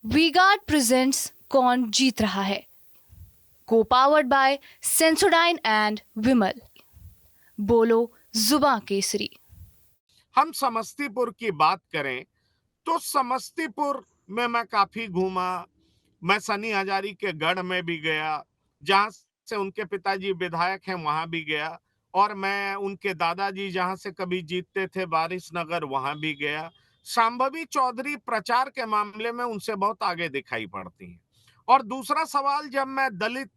V-Guard presents कौन जीत रहा है, को पावर्ड बाय सेंसोडाइन एंड विमल। बोलो जुबां केसरी। हम समस्तीपुर की बात करें तो समस्तीपुर में मैं काफी घूमा। मैं सनी हजारी के गढ़ में भी गया, जहां से उनके पिताजी विधायक हैं, वहां भी गया। और मैं उनके दादाजी जहां से कभी जीतते थे, वारिस नगर, वहां भी गया। शांभवी चौधरी प्रचार के मामले में उनसे बहुत आगे दिखाई पड़ती हैं। और दूसरा सवाल, जब मैं दलित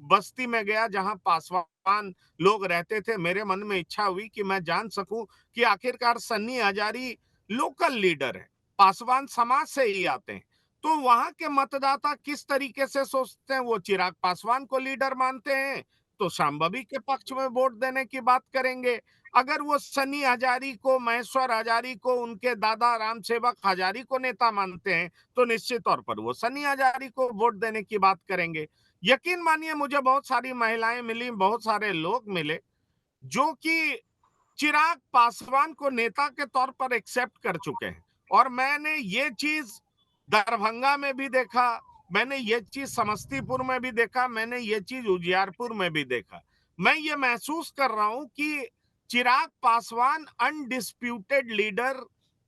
बस्ती में गया जहां पासवान लोग रहते थे, मेरे मन में इच्छा हुई कि मैं जान सकूं कि आखिरकार सन्नी हजारी लोकल लीडर है, पासवान समाज से ही आते हैं, तो वहां के मतदाता किस तरीके से सोचते हैं। वो चिराग पासवान को लीडर मानते हैं तो शांभवी के पक्ष में वोट देने की बात करेंगे। अगर वो सनी हजारी को, महेश्वर हजारी को, उनके दादा रामसेवक हजारी को नेता मानते हैं तो निश्चित तौर पर वो सनी हजारी को वोट देने की बात करेंगे। यकीन मानिए, मुझे बहुत सारी महिलाएं मिली, बहुत सारे लोग मिले जो कि चिराग पासवान को नेता के तौर पर एक्सेप्ट कर चुके हैं। और मैंने ये चीज दरभंगा में भी देखा, मैंने ये चीज समस्तीपुर में भी देखा, मैंने ये चीज उजियारपुर में भी देखा। मैं ये महसूस कर रहा हूं कि चिराग पासवान अनडिस्प्यूटेड लीडर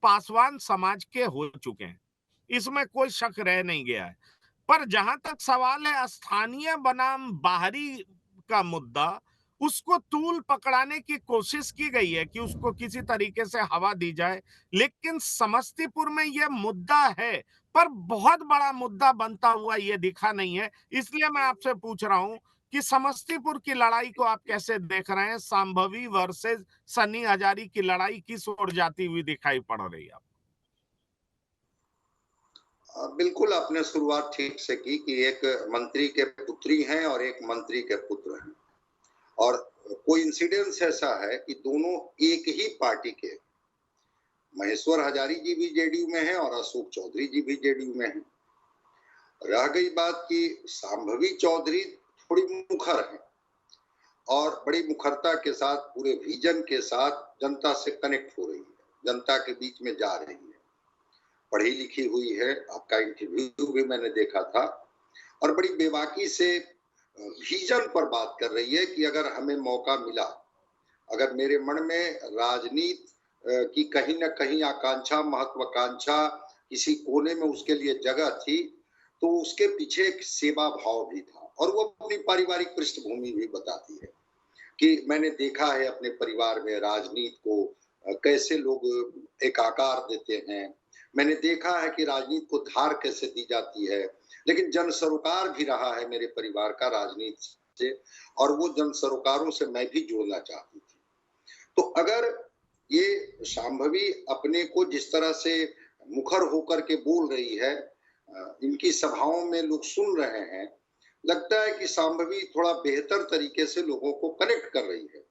पासवान समाज के हो चुके हैं, इसमें कोई शक रह नहीं गया है। पर जहां तक सवाल है स्थानीय बनाम बाहरी का मुद्दा, उसको तूल पकड़ाने की कोशिश की गई है कि उसको किसी तरीके से हवा दी जाए। लेकिन समस्तीपुर में यह मुद्दा है, पर बहुत बड़ा मुद्दा बनता हुआ यह दिखा नहीं है। इसलिए मैं आपसे पूछ रहा हूं कि समस्तीपुर की लड़ाई को आप कैसे देख रहे हैं। शांभवी वर्सेस सनी हजारी की लड़ाई किस ओर जाती हुई दिखाई पड़ रही है? बिल्कुल आपने शुरुआत ठीक से की कि एक मंत्री के पुत्री हैं और एक मंत्री के पुत्र हैं। और कोइंसिडेंस ऐसा है कि दोनों एक ही पार्टी के, महेश्वर हजारी जी भी जेडीयू में हैं और अशोक चौधरी जी भी जेडीयू में हैं। रह गई बात कि शांभवी चौधरी थोड़ी मुखर है और बड़ी मुखरता के साथ, पूरे विजन के साथ जनता से कनेक्ट हो रही है, जनता के बीच में जा रही है, पढ़ी लिखी हुई है। आपका इंटरव्यू भी मैंने देखा था और बड़ी बेबाकी से विजन पर बात कर रही है कि अगर हमें मौका मिला, अगर मेरे मन में राजनीति की कहीं न कहीं आकांक्षा, महत्वाकांक्षा, किसी कोने में उसके लिए जगह थी, तो उसके पीछे एक सेवा भाव भी था। और वो अपनी पारिवारिक पृष्ठभूमि भी बताती है कि मैंने देखा है अपने परिवार में राजनीति को कैसे लोग एक आकार देते हैं। मैंने देखा है कि राजनीति को धार कैसे दी जाती है, लेकिन जन सरोकार भी रहा है मेरे परिवार का राजनीति से, और वो जन सरोकारों से मैं भी जोड़ना चाहती थी। तो अगर ये शांभवी अपने को जिस तरह से मुखर होकर के बोल रही है, इनकी सभाओं में लोग सुन रहे हैं, लगता है कि शांभवी थोड़ा बेहतर तरीके से लोगों को कनेक्ट कर रही है।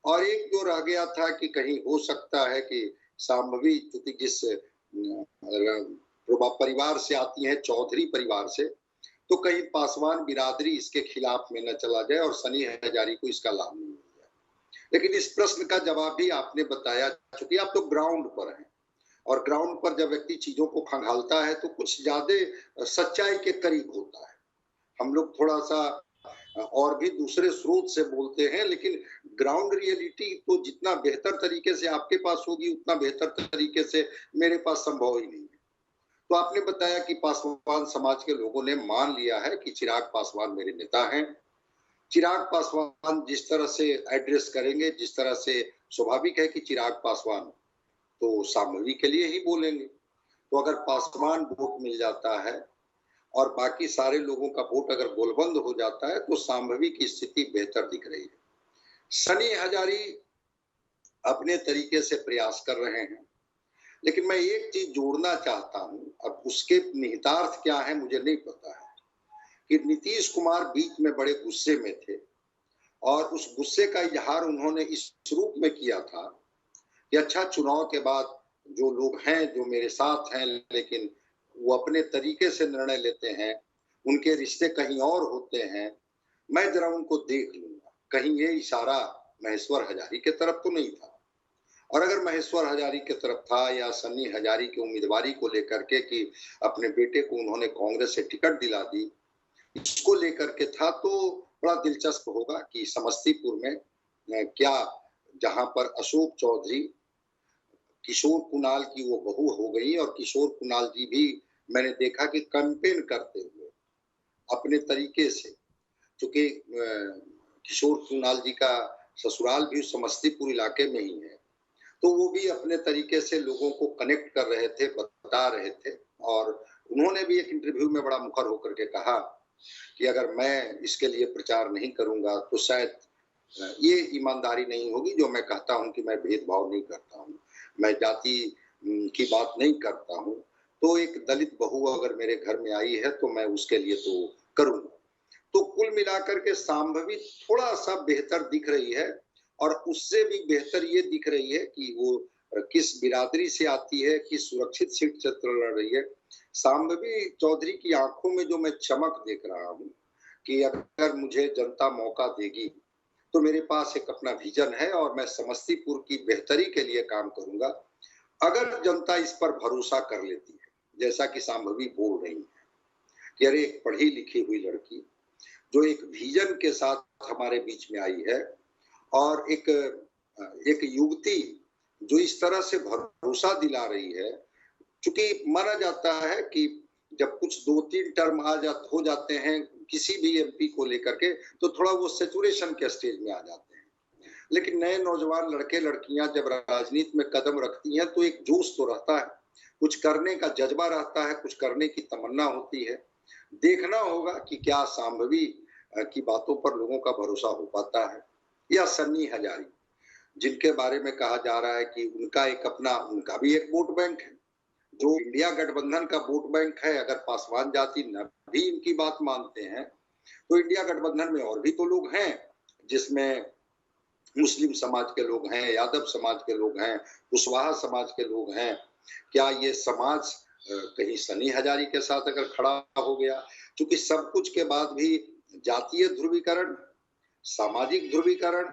और एक जो रह गया था कि कहीं हो सकता है कि शांभवी चूंकि जिस परिवार से आती है, चौधरी परिवार से, तो कहीं पासवान बिरादरी इसके खिलाफ में न चला जाए और सनी हजारी को इसका लाभ नहीं मिल जाए। लेकिन इस प्रश्न का जवाब भी आपने बताया, चूंकि आप तो ग्राउंड पर हैं और ग्राउंड पर जब व्यक्ति चीजों को खंगालता है तो कुछ ज्यादा सच्चाई के करीब होता है। हम लोग थोड़ा सा और भी दूसरे स्रोत से बोलते हैं, लेकिन ग्राउंड रियलिटी तो जितना बेहतर तरीके से आपके पास होगी, उतना बेहतर तरीके से मेरे पास संभव ही नहीं है। तो आपने बताया कि पासवान समाज के लोगों ने मान लिया है कि चिराग पासवान मेरे नेता हैं। चिराग पासवान जिस तरह से एड्रेस करेंगे, जिस तरह से, स्वाभाविक है कि चिराग पासवान तो शांभवी के लिए ही बोलेंगे। तो अगर पासवान वोट मिल जाता है और बाकी सारे लोगों का वोट अगर गोलबंद हो जाता है, तो शांभवी की स्थिति बेहतर दिख रही है। सनी हजारी अपने तरीके से प्रयास कर रहे हैं, लेकिन मैं एक चीज जोड़ना चाहता हूं, अब उसके निहितार्थ क्या है मुझे नहीं पता है, कि नीतीश कुमार बीच में बड़े गुस्से में थे और उस गुस्से का इजहार उन्होंने इस रूप में किया था कि अच्छा, चुनाव के बाद जो लोग हैं जो मेरे साथ हैं, लेकिन वो अपने तरीके से निर्णय लेते हैं, उनके रिश्ते कहीं और होते हैं, मैं जरा उनको देख लूंगा। कहीं ये इशारा महेश्वर हजारी के तरफ तो नहीं था। और अगर महेश्वर हजारी की तरफ था या सन्नी हजारी की उम्मीदवारी को लेकर के कि अपने बेटे को उन्होंने कांग्रेस से टिकट दिला दी, इसको लेकर के था, तो बड़ा दिलचस्प होगा कि समस्तीपुर में क्या, जहां पर अशोक चौधरी किशोर कुणाल की वो बहू हो गई और किशोर कुणाल जी भी मैंने देखा कि कैंपेन करते हुए अपने तरीके से, क्योंकि किशोर कुणाल जी का ससुराल भी समस्तीपुर इलाके में ही है, तो वो भी अपने तरीके से लोगों को कनेक्ट कर रहे थे, बता रहे थे। और उन्होंने भी एक इंटरव्यू में बड़ा मुखर होकर के कहा कि अगर मैं इसके लिए प्रचार नहीं करूंगा तो शायद ये ईमानदारी नहीं होगी जो मैं कहता हूं कि मैं भेदभाव नहीं करता हूं, मैं जाति की बात नहीं करता हूं, तो एक दलित बहू अगर मेरे घर में आई है तो मैं उसके लिए तो करूंगा। तो कुल मिलाकर के शांभवी थोड़ा सा बेहतर दिख रही है, और उससे भी बेहतर ये दिख रही है कि वो किस बिरादरी से आती है, किस सुरक्षित सीट से लड़ रही है। शांभवी चौधरी की आंखों में जो मैं चमक देख रहा हूँ कि अगर मुझे जनता मौका देगी तो मेरे पास एक अपना विजन है और मैं समस्तीपुर की बेहतरी के लिए काम करूंगा। अगर जनता इस पर भरोसा कर लेती है, जैसा कि शांभवी बोल रही है कि अरे एक पढ़ी लिखी हुई लड़की जो एक विजन के साथ हमारे बीच में आई है, और एक युवती जो इस तरह से भरोसा दिला रही है, क्योंकि माना जाता है कि जब कुछ 2-3 टर्म हो जाते हैं किसी भी एमपी को लेकर के, तो थोड़ा वो सैचुरेशन के स्टेज में आ जाते हैं, लेकिन नए नौजवान लड़के लड़कियां जब राजनीति में कदम रखती हैं तो एक जोश तो रहता है, कुछ करने का जज्बा रहता है, कुछ करने की तमन्ना होती है। देखना होगा कि क्या शांभवी की बातों पर लोगों का भरोसा हो पाता है, या सन्नी हजारी जिनके बारे में कहा जा रहा है कि उनका भी एक वोट बैंक है, जो इंडिया गठबंधन का वोट बैंक है। अगर पासवान जाति न भी इनकी बात मानते हैं तो इंडिया गठबंधन में और भी तो लोग हैं, जिसमें मुस्लिम समाज के लोग हैं, यादव समाज के लोग हैं, कुशवाहा समाज के लोग हैं। क्या ये समाज कहीं सन्नी हजारी के साथ अगर खड़ा हो गया, क्योंकि सब कुछ के बाद भी जातीय ध्रुवीकरण, सामाजिक ध्रुवीकरण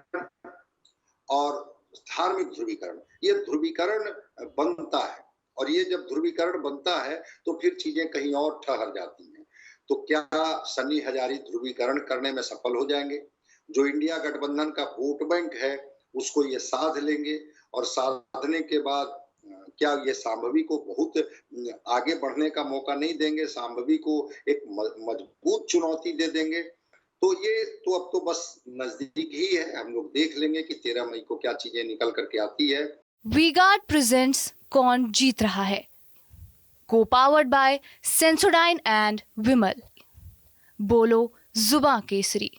और धार्मिक ध्रुवीकरण, ये ध्रुवीकरण बनता है, और ये जब ध्रुवीकरण बनता है तो फिर चीजें कहीं और ठहर जाती हैं। तो क्या सन्नी हजारी ध्रुवीकरण करने में सफल हो जाएंगे? जो इंडिया गठबंधन का वोट बैंक है उसको ये साध लेंगे, और साधने के बाद क्या ये शांभवी को बहुत आगे बढ़ने का मौका नहीं देंगे, शांभवी को एक मजबूत चुनौती दे देंगे? तो ये तो अब तो बस नजदीक ही है, हम लोग देख लेंगे कि 13 मई को क्या चीजें निकल करके आती है। वी-गार्ड प्रेजेंट्स कौन जीत रहा है, को पावर्ड बाय सेंसोडाइन एंड विमल। बोलो जुबां केसरी।